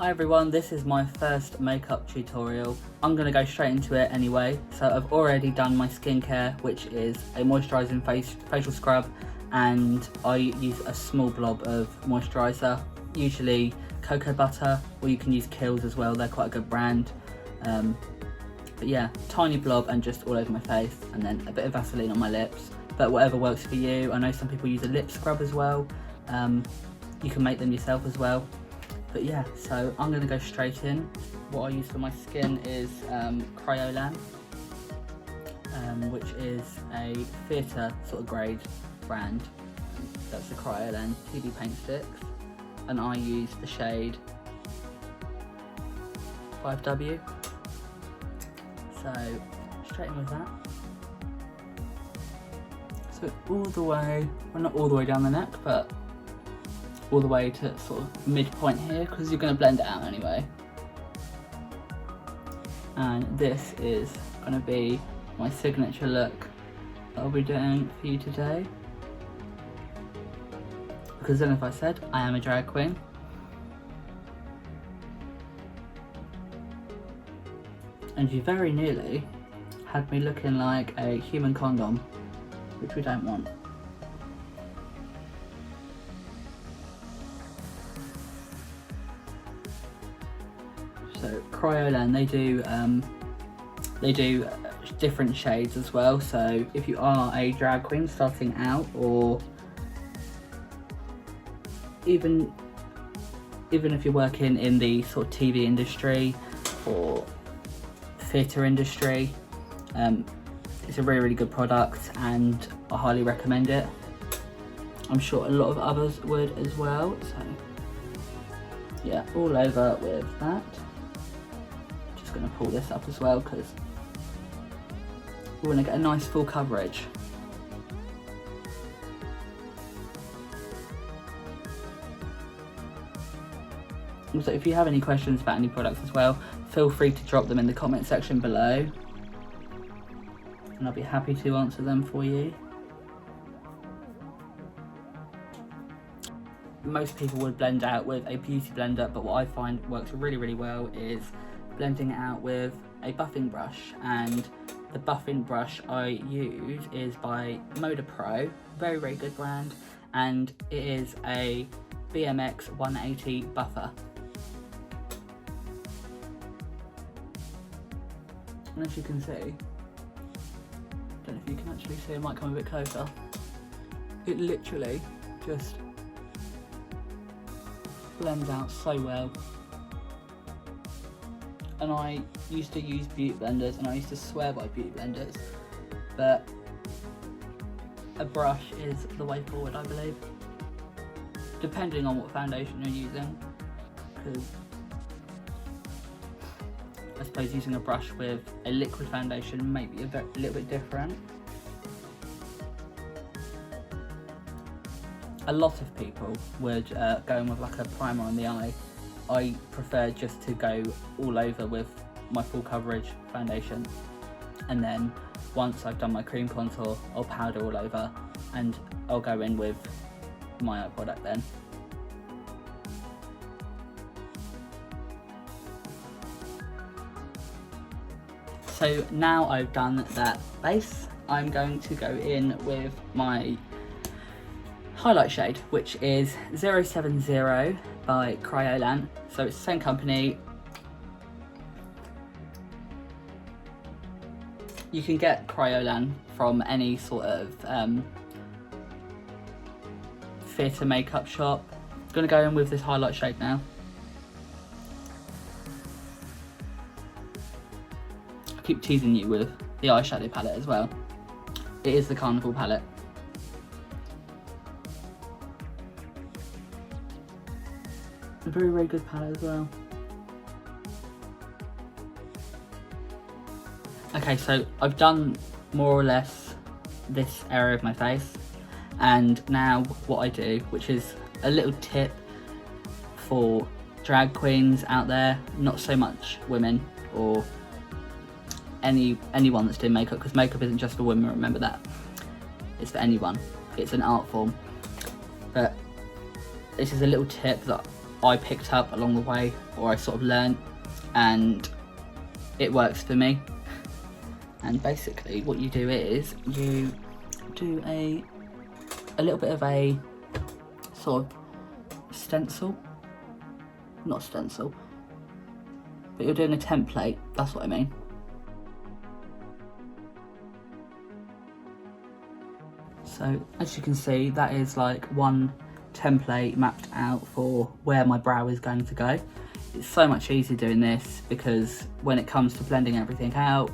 Hi everyone, this is my first makeup tutorial. I'm going to go straight into it anyway. So I've already done my skincare, which is a moisturising facial scrub, and I use a small blob of moisturiser, usually cocoa butter, or you can use Kiehl's as well, they're quite a good brand. But yeah, tiny blob and just all over my face, and then a bit of Vaseline on my lips, but whatever works for you. I know some people use a lip scrub as well. You can make them yourself as well. But yeah, so I'm going to go straight in. What I use for my skin is Kryolan, which is a theatre sort of grade brand. That's the Kryolan TV paint sticks, and I use the shade 5W. So straight in with that. So all the way, well not all the way down the neck, but all the way to sort of midpoint here, because you're going to blend it out anyway. And this is going to be my signature look that I'll be doing for you today. Because then, if I said, I am a drag queen. And you very nearly had me looking like a human condom, which we don't want. So Kryolan, they do different shades as well. So if you are a drag queen starting out, or even if you're working in the sort of TV industry or theatre industry, it's a really good product and I highly recommend it. I'm sure a lot of others would as well. So yeah, all over with that. Going to pull this up as well because we want to get a nice full coverage. Also, if you have any questions about any products as well, feel free to drop them in the comment section below and I'll be happy to answer them for you. Most people would blend out with a beauty blender, but what I find works really well is blending it out with a buffing brush, and the buffing brush I use is by Moda Pro, very good brand, and it is a BMX 180 buffer. And as you can see, I don't know if you can actually see, it might come a bit closer, it literally just blends out so well. And I used to use beauty blenders and I used to swear by beauty blenders, but a brush is the way forward, I believe, depending on what foundation you're using, because I suppose using a brush with a liquid foundation may be a little bit different. A lot of people would go in with like a primer on the eye. I prefer just to go all over with my full coverage foundation, and then once I've done my cream contour, I'll powder all over and I'll go in with my eye product then. So now I've done that base, I'm going to go in with my highlight shade, which is 070 by Kryolan. So it's the same company. You can get Kryolan from any sort of theatre makeup shop. I'm gonna go in with this highlight shade now. I keep teasing you with the eyeshadow palette as well. It is the Carnival palette. A very good palette as well. Okay, so I've done more or less this area of my face, and now what I do, which is a little tip for drag queens out there, not so much women or anyone that's doing makeup, because makeup isn't just for women, remember that. It's for anyone. It's an art form. But this is a little tip that I picked up along the way, or I sort of learned, and it works for me. And basically what you do is you do a little bit of a sort of stencil, not stencil, but you're doing a template, that's what I mean. So as you can see, that is like one template mapped out for where my brow is going to go. It's so much easier doing this because when it comes to blending everything out,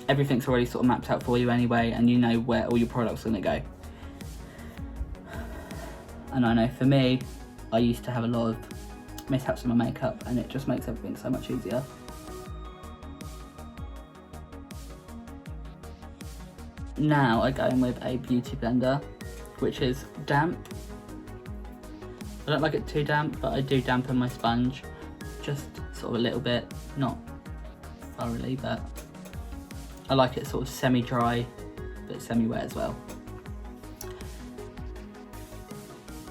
everything's already sort of mapped out for you anyway, and you know where all your products are going to go. And I know for me, I used to have a lot of mishaps in my makeup, and it just makes everything so much easier. Now I go in with a beauty blender, which is damp. I don't like it too damp, but I do dampen my sponge just sort of a little bit, not thoroughly, but I like it sort of semi-dry but semi-wet as well.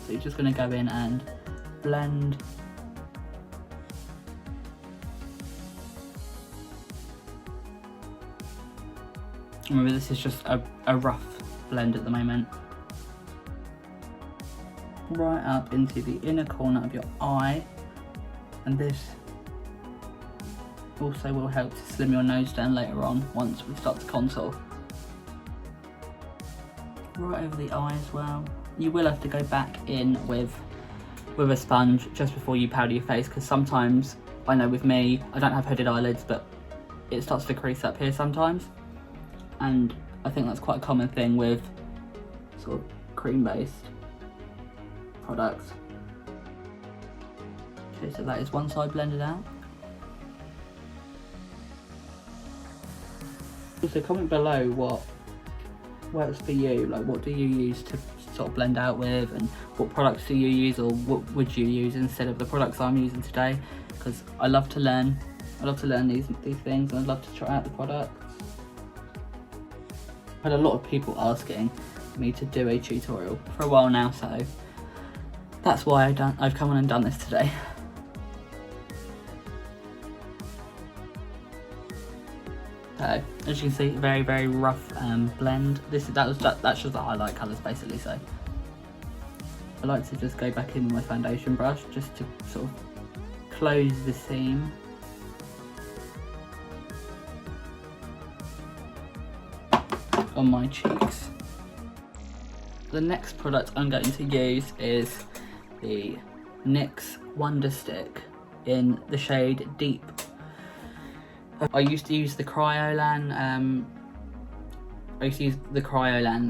So you're just going to go in and blend. Remember, this is just a rough blend at the moment. Right up into the inner corner of your eye, and this also will help to slim your nose down later on once we start to contour. Right over the eye as well. You will have to go back in with a sponge just before you powder your face, because sometimes, I know with me, I don't have hooded eyelids, but it starts to crease up here sometimes, and I think that's quite a common thing with sort of cream based products. Okay, so that is one side blended out. Also comment below what works for you, like what do you use to sort of blend out with, and what products do you use, or what would you use instead of the products I'm using today, because I love to learn. I love to learn these things, and I'd love to try out the products. I've had a lot of people asking me to do a tutorial for a while now, so that's why I've come on and done this today. So as you can see, very, very rough blend. That's just the highlight colours basically. So I like to just go back in with my foundation brush just to sort of close the seam. On my cheeks. The next product I'm going to use is the Nyx Wonderstick in the shade Deep. I used to use the Kryolan,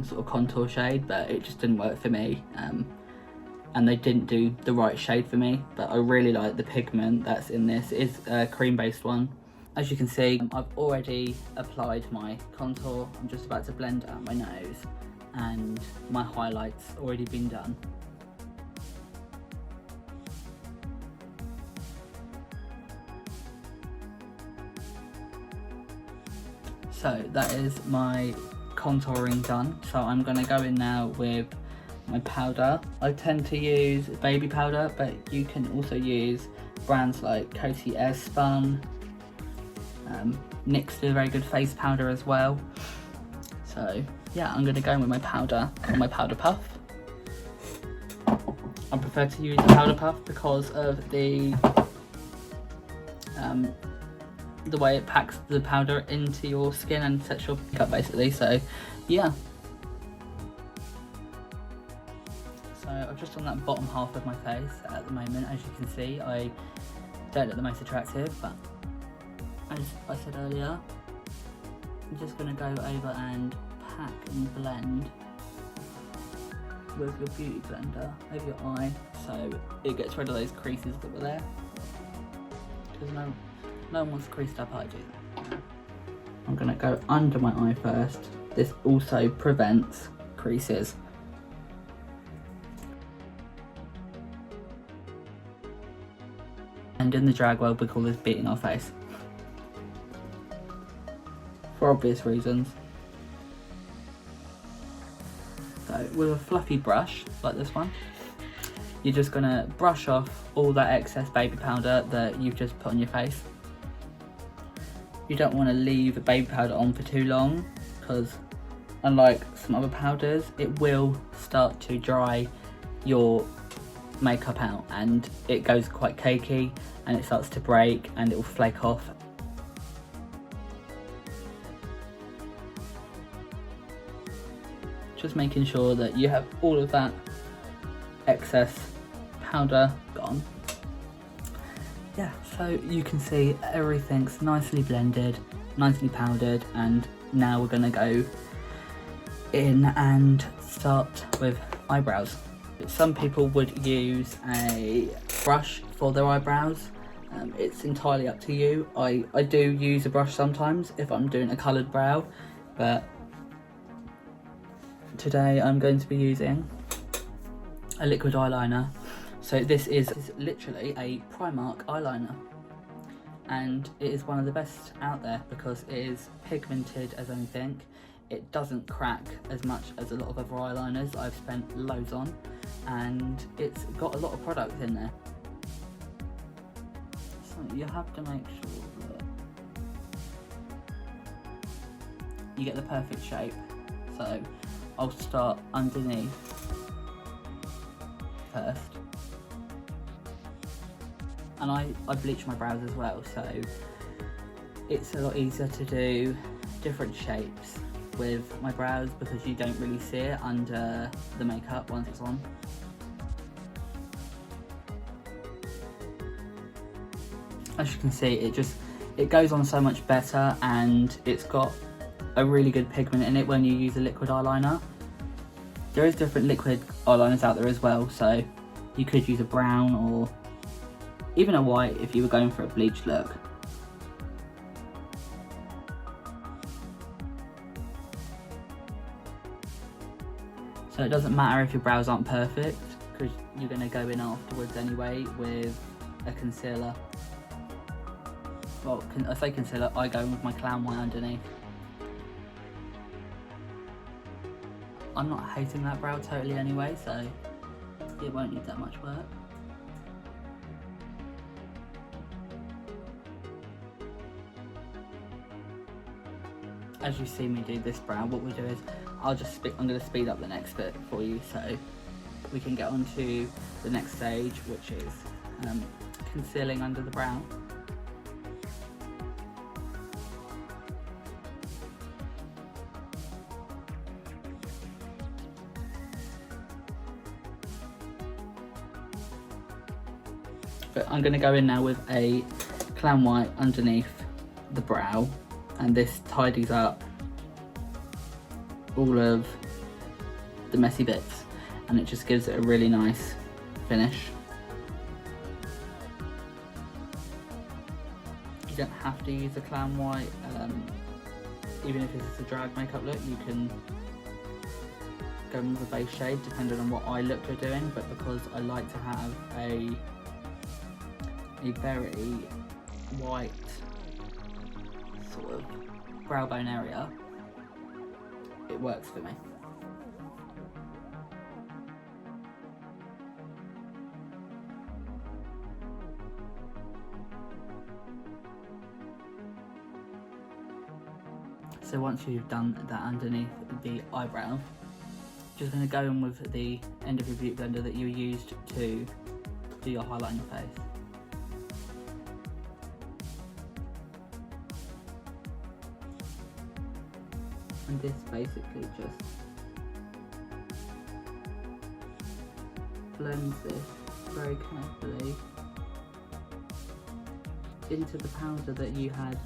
sort of contour shade, but it just didn't work for me, and they didn't do the right shade for me, but I really like the pigment that's in this. It is a cream based one. As you can see, I've already applied my contour. I'm just about to blend out my nose, and my highlight's already been done. So that is my contouring done. So I'm going to go in now with my powder. I tend to use baby powder, but you can also use brands like Coty Airspun. Nyx do a very good face powder as well. So yeah, I'm going to go in with my powder and my powder puff. I prefer to use the powder puff because of the way it packs the powder into your skin and sets your makeup basically. So yeah. So I've just done that bottom half of my face at the moment. As you can see, I don't look the most attractive, but as I said earlier, I'm just going to go over and pack and blend with your beauty blender over your eye, so it gets rid of those creases that were there, because no one wants creased up eye, do they? I'm going to go under my eye first. This also prevents creases. And in the drag world we call this beating our face, for obvious reasons. So with a fluffy brush like this one, you're just going to brush off all that excess baby powder that you've just put on your face. You don't want to leave the baby powder on for too long, because unlike some other powders, it will start to dry your makeup out and it goes quite cakey and it starts to break and it will flake off. Just making sure that you have all of that excess powder gone. Yeah, so you can see everything's nicely blended, nicely powdered, and now we're going to go in and start with eyebrows. Some people would use a brush for their eyebrows. It's entirely up to you. I do use a brush sometimes if I'm doing a coloured brow, but today I'm going to be using a liquid eyeliner. So this is literally a Primark eyeliner, and it is one of the best out there because it is pigmented as anything. It doesn't crack as much as a lot of other eyeliners I've spent loads on, and it's got a lot of product in there. So you have to make sure that you get the perfect shape. So I'll start underneath first. And I bleach my brows as well, so it's a lot easier to do different shapes with my brows because you don't really see it under the makeup once it's on. As you can see, it goes on so much better, and it's got a really good pigment in it when you use a liquid eyeliner. There is different liquid eyeliners out there as well, so you could use a brown or even a white if you were going for a bleached look. So it doesn't matter if your brows aren't perfect, because you're going to go in afterwards anyway with a concealer. Well, I say concealer, I go in with my clown white underneath. I'm not hating that brow totally anyway, so it won't need that much work. As you see me do this brow, what we'll do is I'm going to speed up the next bit for you so we can get on to the next stage, which is concealing under the brow. But I'm going to go in now with a clown white underneath the brow, and this tidies up all of the messy bits and it just gives it a really nice finish. You don't have to use a clown white, even if it's a drag makeup look, you can go in with a base shade depending on what eye look you're doing, but because I like to have a very white sort of brow bone area, it works for me. So once you've done that underneath the eyebrow, just going to go in with the end of your beauty blender that you used to do your highlight on your face. And this basically just blends this very carefully into the powder that you had,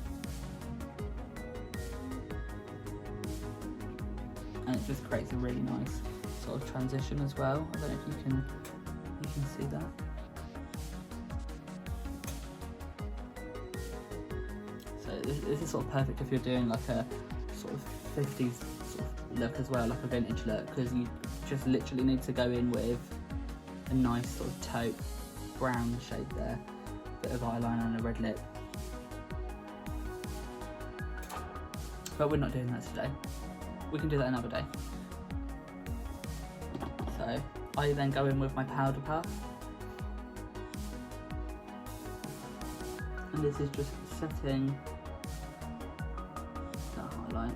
and it just creates a really nice sort of transition as well. I don't know if you can see that. So this is sort of perfect if you're doing like a sort of 50s sort of look as well, like a vintage look, because you just literally need to go in with a nice sort of taupe brown shade there, bit of eyeliner and a red lip. But we're not doing that today. We can do that another day. So I then go in with my powder puff, and this is just setting that highlight,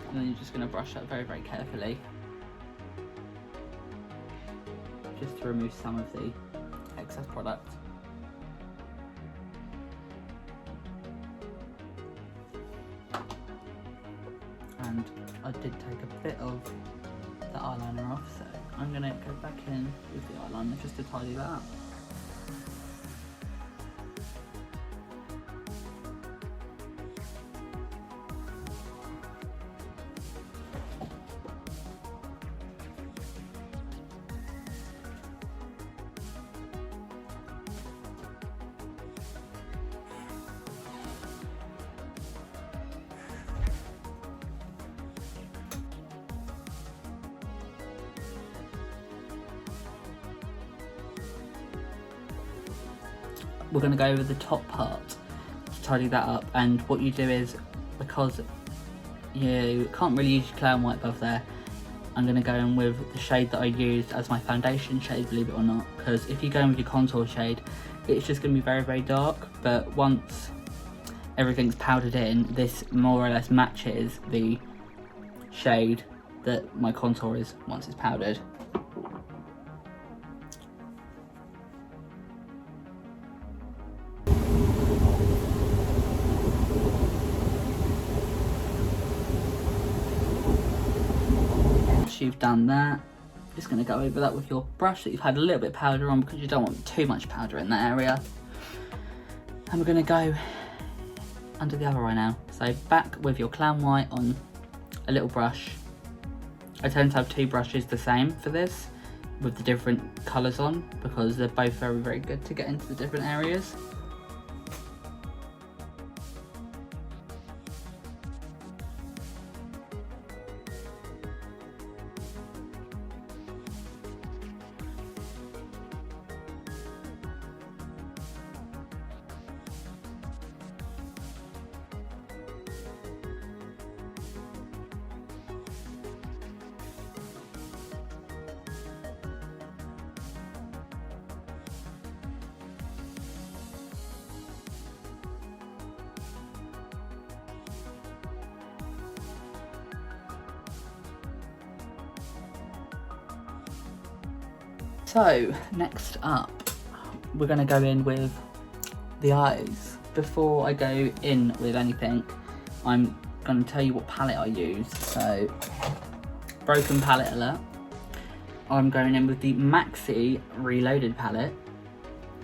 and then you're just going to brush that very, very carefully, just to remove some of the excess product. And I did take a bit of the eyeliner off, so I'm going to go back in with the eyeliner just to tidy that up. We're going to go over the top part to tidy that up, and what you do is, because you can't really use your clown white above there, I'm going to go in with the shade that I used as my foundation shade, believe it or not, because if you go in with your contour shade, it's just going to be very, very dark, but once everything's powdered in, this more or less matches the shade that my contour is once it's powdered. You've done that, just going to go over that with your brush that you've had a little bit of powder on, because you don't want too much powder in that area. And we're going to go under the other eye now, so back with your clown white on a little brush. I tend to have two brushes the same for this with the different colours on, because they're both very, very good to get into the different areas. So next up, we're going to go in with the eyes. Before I go in with anything, I'm going to tell you what palette I use. So, broken palette alert. I'm going in with the Maxi Reloaded palette,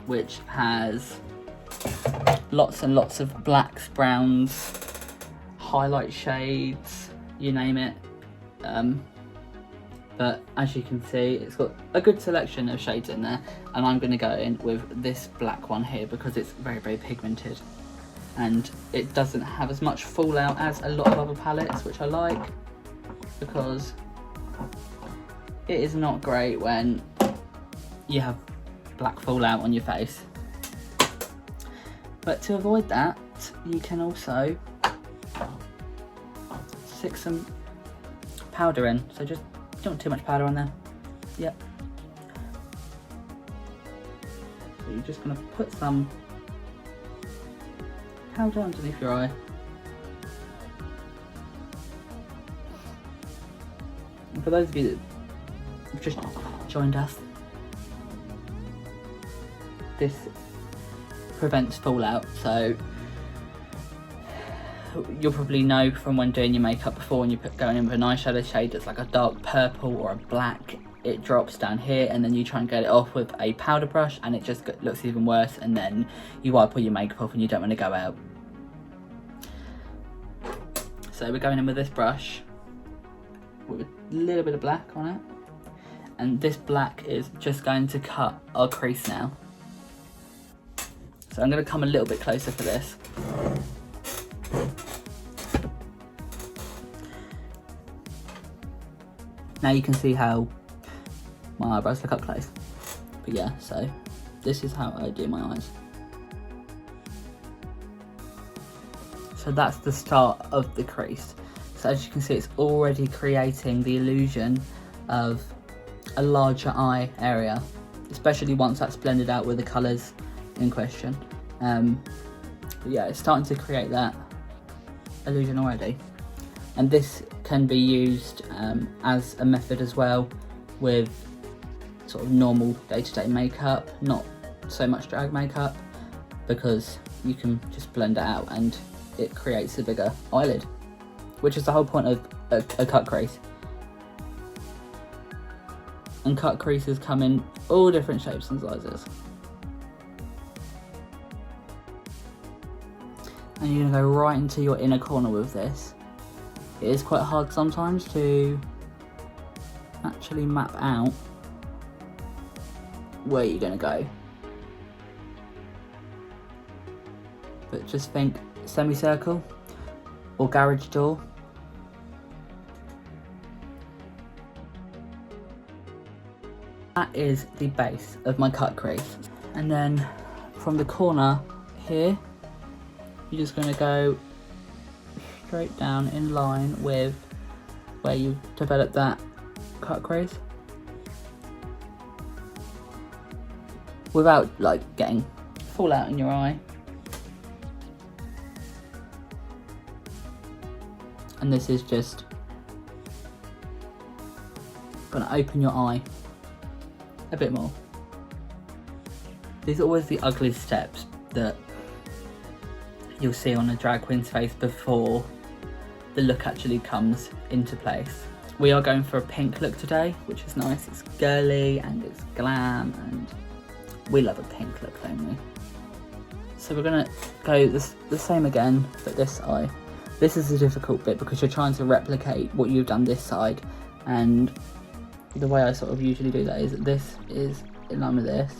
which has lots and lots of blacks, browns, highlight shades, you name it. But as you can see, it's got a good selection of shades in there, and I'm going to go in with this black one here because it's very, very pigmented, and it doesn't have as much fallout as a lot of other palettes, which I like, because it is not great when you have black fallout on your face. But to avoid that, you can also stick some powder in, so just don't want too much powder on there. Yep. So you're just going to put some powder underneath your eye. And for those of you that have just joined us, this prevents fallout, so you'll probably know from when doing your makeup before, when you going in with an eyeshadow shade that's like a dark purple or a black, it drops down here, and then you try and get it off with a powder brush and it just looks even worse, and then you wipe all your makeup off and you don't want to go out. So we're going in with this brush with a little bit of black on it, and this black is just going to cut our crease now. So I'm going to come a little bit closer for this. Now you can see how my eyebrows look up close. But yeah, so this is how I do my eyes. So that's the start of the crease. So as you can see, it's already creating the illusion of a larger eye area, especially once that's blended out with the colours in question. But yeah, it's starting to create that illusion already. And this can be used as a method as well with sort of normal day-to-day makeup, not so much drag makeup, because you can just blend it out and it creates a bigger eyelid, which is the whole point of a cut crease. And cut creases come in all different shapes and sizes. And you're gonna go right into your inner corner with this. It is quite hard sometimes to actually map out where you're gonna go. But just think semicircle or garage door. That is the base of my cut crease. And then from the corner here, you're just going to go straight down in line with where you developed that cut crease, without like getting fallout in your eye. And this is just going to open your eye a bit more. These are always the ugliest steps that you'll see on a drag queen's face before the look actually comes into place. We are going for a pink look today, which is nice. It's girly and it's glam, and we love a pink look, don't we? So we're gonna go the same again, but this eye. This is the difficult bit because you're trying to replicate what you've done this side, and the way I sort of usually do that is that this is in line with this,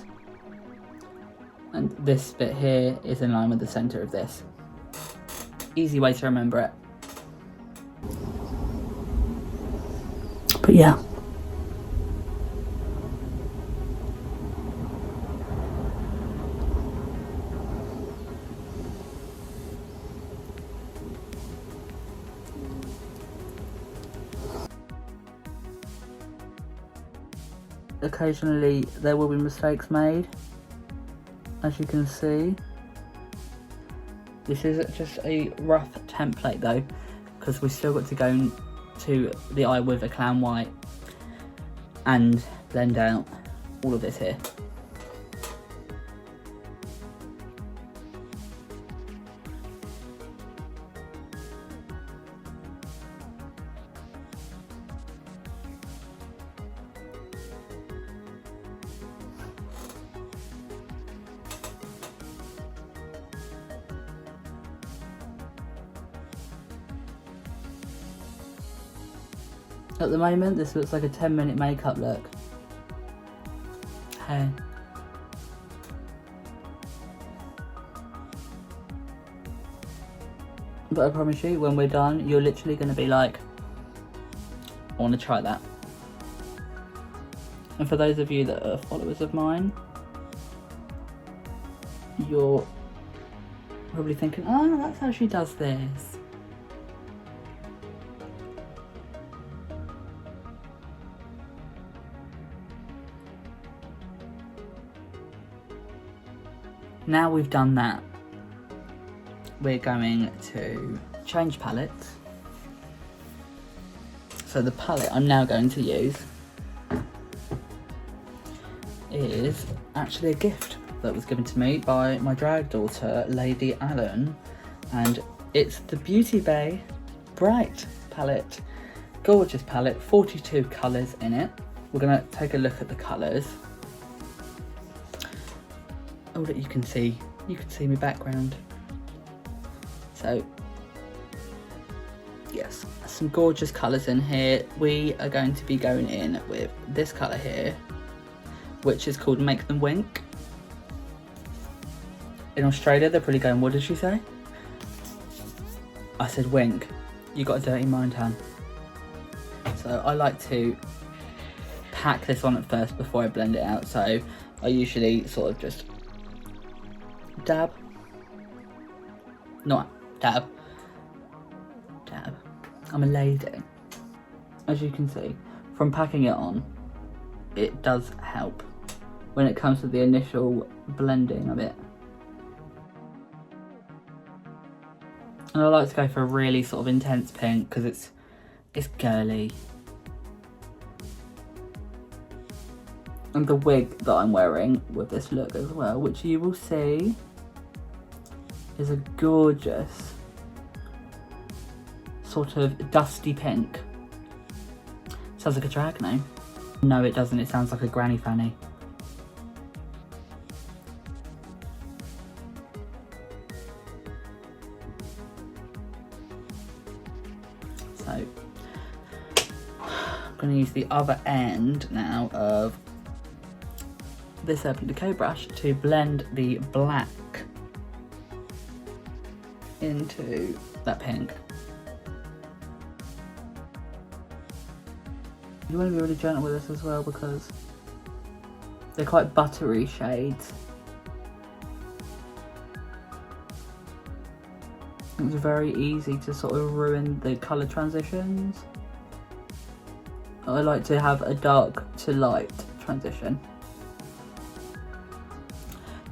and this bit here is in line with the centre of this. Easy way to remember it. But yeah. Occasionally there will be mistakes made, as you can see. This is just a rough template though, because we've still got to go to the eye with a clown white and blend out all of this here. At the moment, this looks like a 10-minute makeup look. Hey. But I promise you, when we're done, you're literally going to be like, I want to try that. And for those of you that are followers of mine, you're probably thinking, oh, that's how she does this. Now we've done that, we're going to change palettes. So the palette I'm now going to use is actually a gift that was given to me by my drag daughter, Lady Allen, and it's the Beauty Bay Bright palette. Gorgeous palette, 42 colours in it. We're going to take a look at the colours. Oh, that you can see my background. So, yes, some gorgeous colours in here. We are going to be going in with this colour here, which is called Make Them Wink. In Australia, they're probably going, what did she say? I said wink. You got a dirty mind, hun. So I like to pack this on at first before I blend it out. So I usually sort of just dab, not dab, I'm a lady. As you can see from packing it on, it does help when it comes to the initial blending of it. And I like to go for a really sort of intense pink because it's girly. And the wig that I'm wearing with this look as well, which you will see, is a gorgeous sort of dusty pink. Sounds like a drag name. No, it doesn't. It sounds like a granny fanny. So, I'm going to use the other end now of this Urban Decay brush to blend the black into that pink. You want to be really gentle with this as well because they're quite buttery shades. It's very easy to sort of ruin the colour transitions. I like to have a dark to light transition.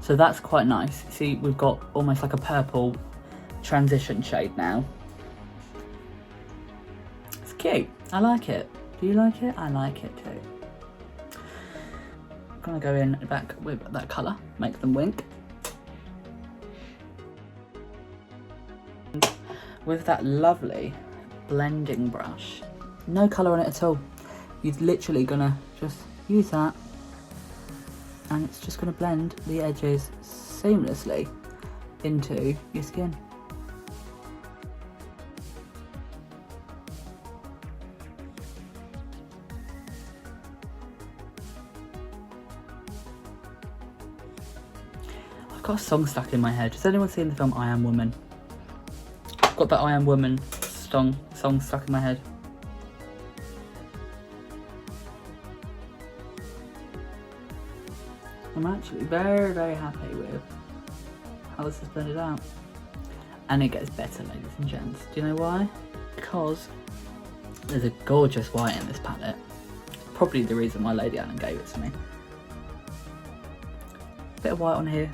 So that's quite nice. See, we've got almost like a purple transition shade now. It's cute. I like it. Do you like it? I like it too. I'm gonna go in back with that colour, make them wink. With that lovely blending brush, no colour on it at all. You're literally gonna just use that and it's just gonna blend the edges seamlessly into your skin. I've got a song stuck in my head. Has anyone seen the film I Am Woman? I've got that I Am Woman song stuck in my head. I'm actually very, very happy with how this is blended out. And it gets better, ladies and gents. Do you know why? Because there's a gorgeous white in this palette. Probably the reason why Lady Allen gave it to me. Bit of white on here.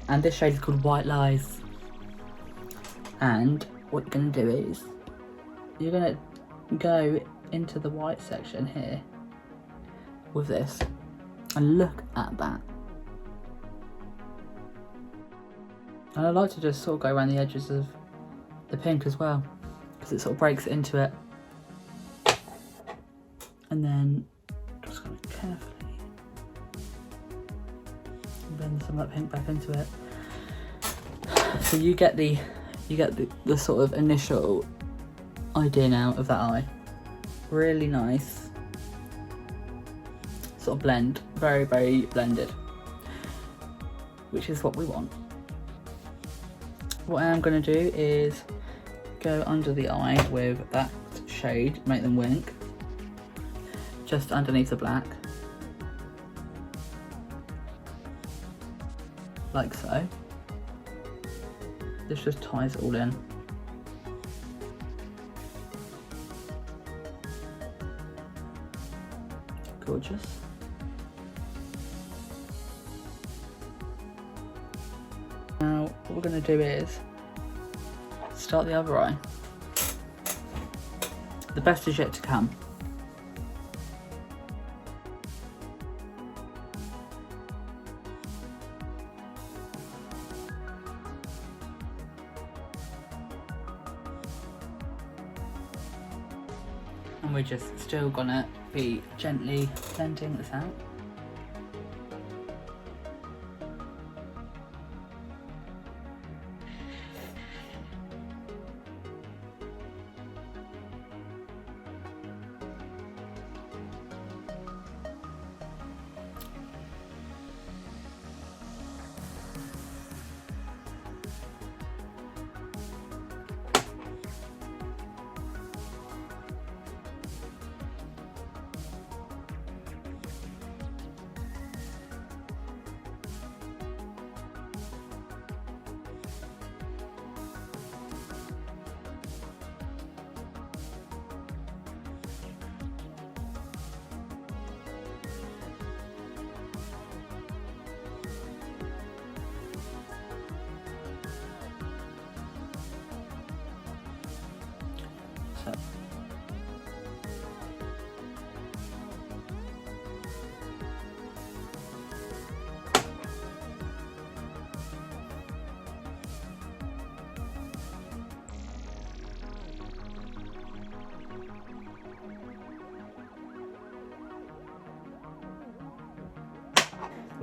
And this shade is called White Lies. And what you're going to do is, you're going to go into the white section here with this. And look at that. And I like to just sort of go around the edges of the pink as well, because it sort of breaks into it. And then just going to carefully blend some of that pink back into it. So you get the sort of initial idea now of that eye. Really nice. Sort of blend, very, very blended, which is what we want. What I am going to do is go under the eye with that shade, make them wink, just underneath the black, like so. This just ties it all in. Gorgeous. Now what we're going to do is start the other eye. The best is yet to come. And we're just still gonna be gently blending this out.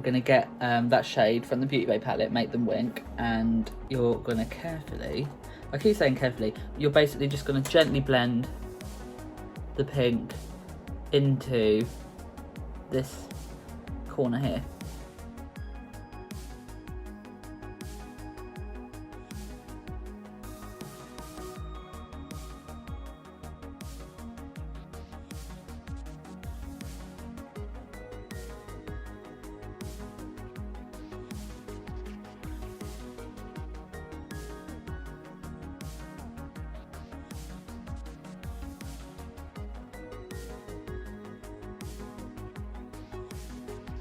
we're going to get that shade from the Beauty Bay palette, Make Them Wink, and you're going to carefully, I keep saying carefully, you're basically just going to gently blend the pink into this corner here.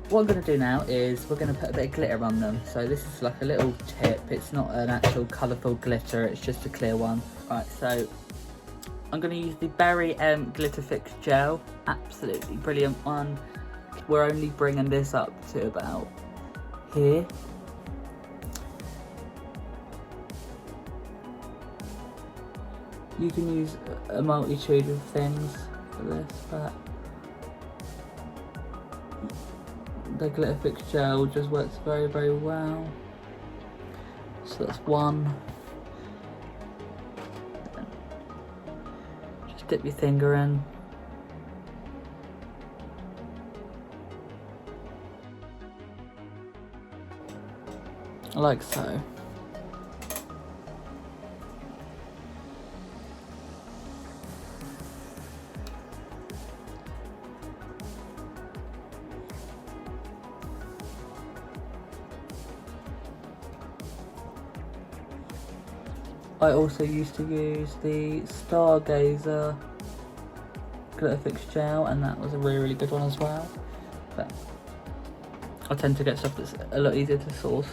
What I'm going to do now is we're going to put a bit of glitter on them. So this is like a little tip. It's not an actual colourful glitter, it's just a clear one. Right, so I'm going to use the Berry Glitter Fix Gel. Absolutely brilliant one. We're only bringing this up to about here. You can use a multitude of things for this, but the Glitter Fix Gel just works very, very well. So that's one. Just dip your finger in. Like so. I also used to use the Stargazer Glitter Fix Gel, and that was a really, really good one as well. But I tend to get stuff that's a lot easier to source.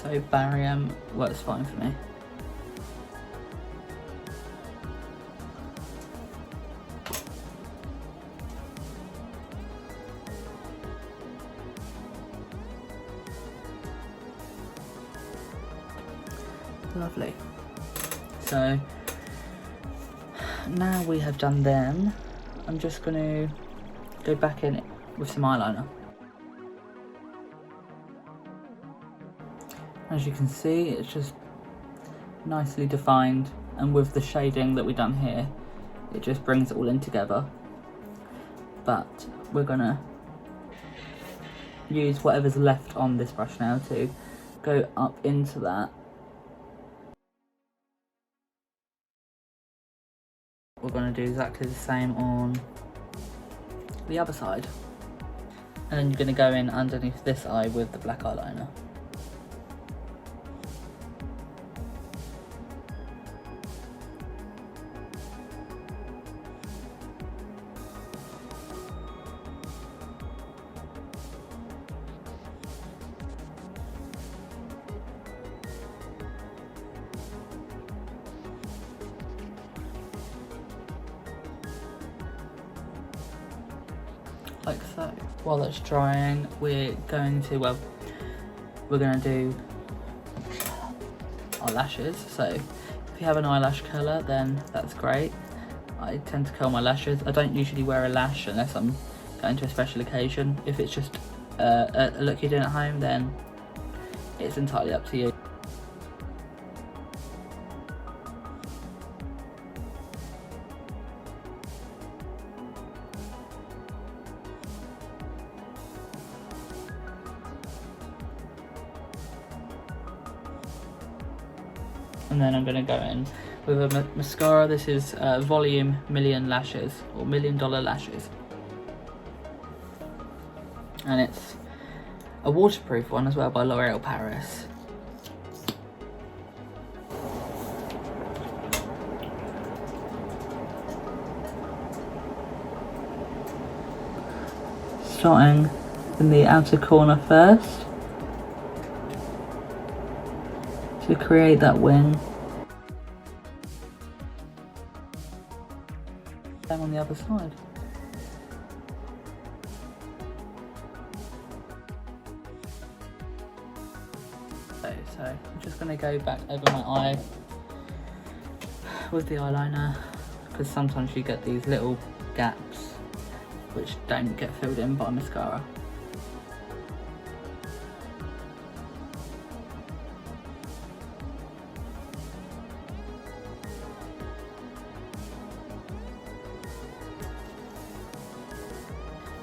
So barium works fine for me. Lovely. So now we have done them, I'm just going to go back in with some eyeliner. As you can see, it's just nicely defined, and with the shading that we've done here, it just brings it all in together. But we're going to use whatever's left on this brush now to go up into that. We're going to do exactly the same on the other side. And then you're going to go in underneath this eye with the black eyeliner. Like so. While that's drying, we're going to do our lashes. So if you have an eyelash curler, then that's great. I tend to curl my lashes. I don't usually wear a lash unless I'm going to a special occasion. If it's just a look you're doing at home, then it's entirely up to you. And then I'm going to go in with a mascara. This is Volume Million Lashes, or $1 Million Lashes. And it's a waterproof one as well by L'Oreal Paris. Starting in the outer corner first, to create that wing. Same on the other side. So I'm just going to go back over my eye with the eyeliner, because sometimes you get these little gaps which don't get filled in by mascara.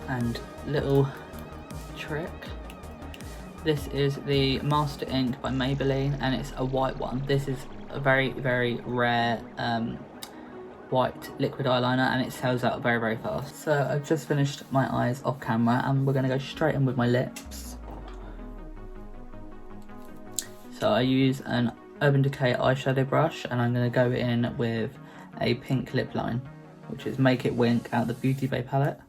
And little trick, this is the Master Ink by Maybelline, and it's a white one. This is a very, very rare white liquid eyeliner, and it sells out very, very fast. So I've just finished my eyes off camera, and we're going to go straight in with my lips. So I use an Urban Decay eyeshadow brush, and I'm going to go in with a pink lip line, which is Make It Wink out of the Beauty Bay palette.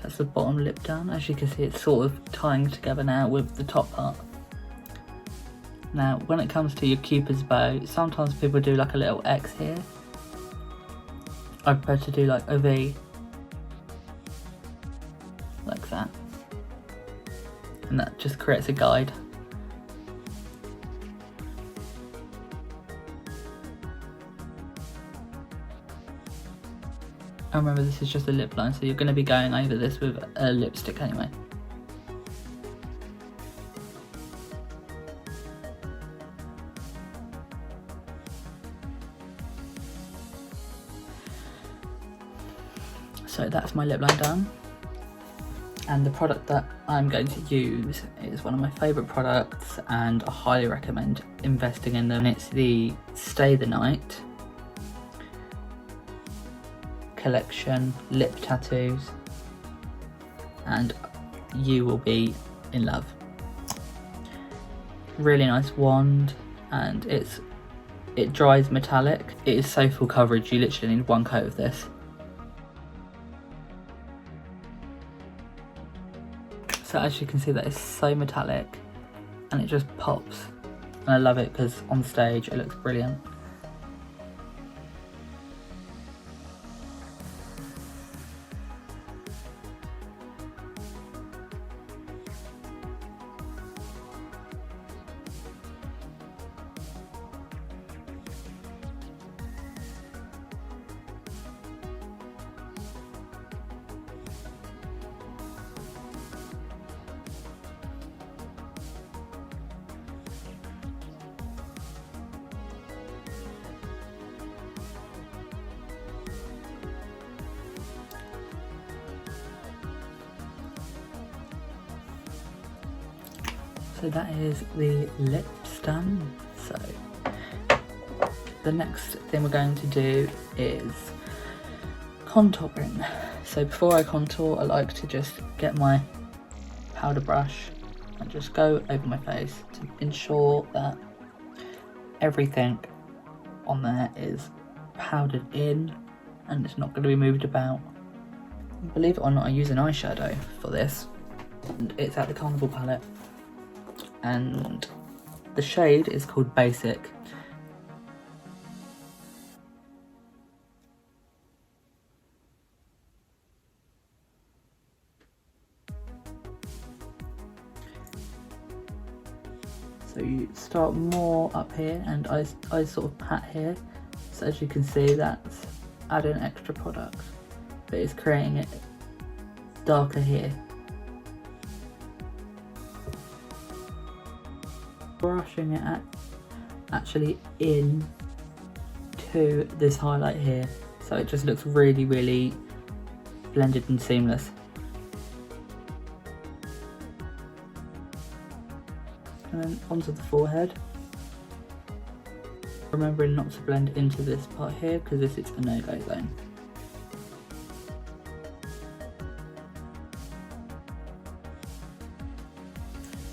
That's the bottom lip done. As you can see, it's sort of tying together now with the top part. Now, when it comes to your Cupid's bow, sometimes people do like a little X here. I prefer to do like a V, like that, and that just creates a guide. I remember this is just a lip line, so you're going to be going over this with a lipstick anyway. So that's my lip line done. And the product that I'm going to use is one of my favourite products, and I highly recommend investing in them. And it's the Stay the Night collection lip tattoos, and you will be in love. Really nice wand, and it dries metallic. It is so full coverage, you literally need one coat of this. So as you can see, that is so metallic and it just pops, and I love it because on stage it looks brilliant. So that is the lips done. So the next thing we're going to do is contouring. So before I contour, I like to just get my powder brush and just go over my face to ensure that everything on there is powdered in and it's not going to be moved about. Believe it or not, I use an eyeshadow for this, and it's at the Carnival palette, and the shade is called Basic. So you start more up here, and I sort of pat here. So as you can see, that's adding extra product, but it's creating it darker here. Brushing it actually in to this highlight here, so it just looks really, really blended and seamless. And then onto the forehead, remembering not to blend into this part here because this is a no-go zone.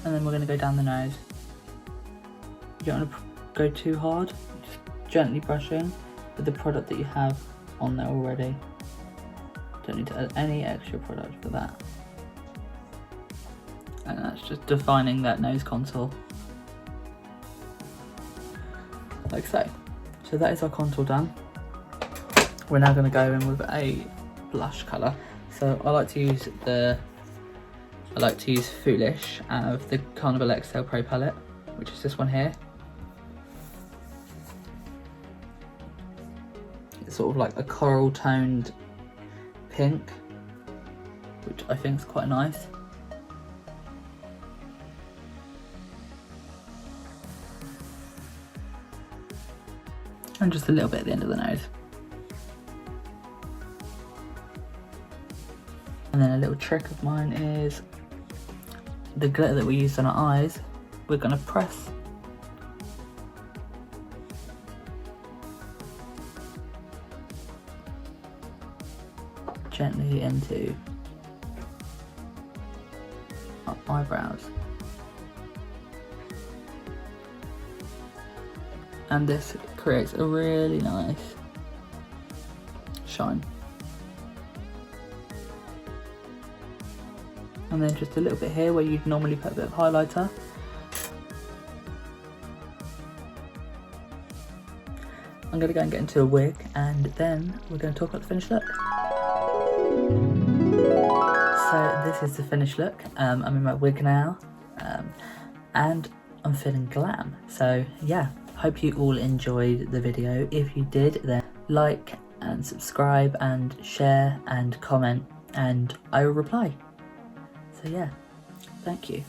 And then we're going to go down the nose. You don't want to go too hard, just gently brushing with the product that you have on there already. Don't need to add any extra product for that. And that's just defining that nose contour. Like so. So that is our contour done. We're now going to go in with a blush colour. So I like to use Foolish out of the Carnival XL Pro palette, which is this one here. sort of like a coral toned pink, which I think is quite nice. And just a little bit at the end of the nose. And then a little trick of mine is the glitter that we used on our eyes, we're going to press gently into our eyebrows. And this creates a really nice shine. And then just a little bit here where you'd normally put a bit of highlighter. I'm going to go and get into a wig, and then we're going to talk about the finished look. So this is the finished look. I'm in my wig now, and I'm feeling glam. So yeah, hope you all enjoyed the video. If you did, then like and subscribe and share and comment, and I will reply. So yeah, thank you.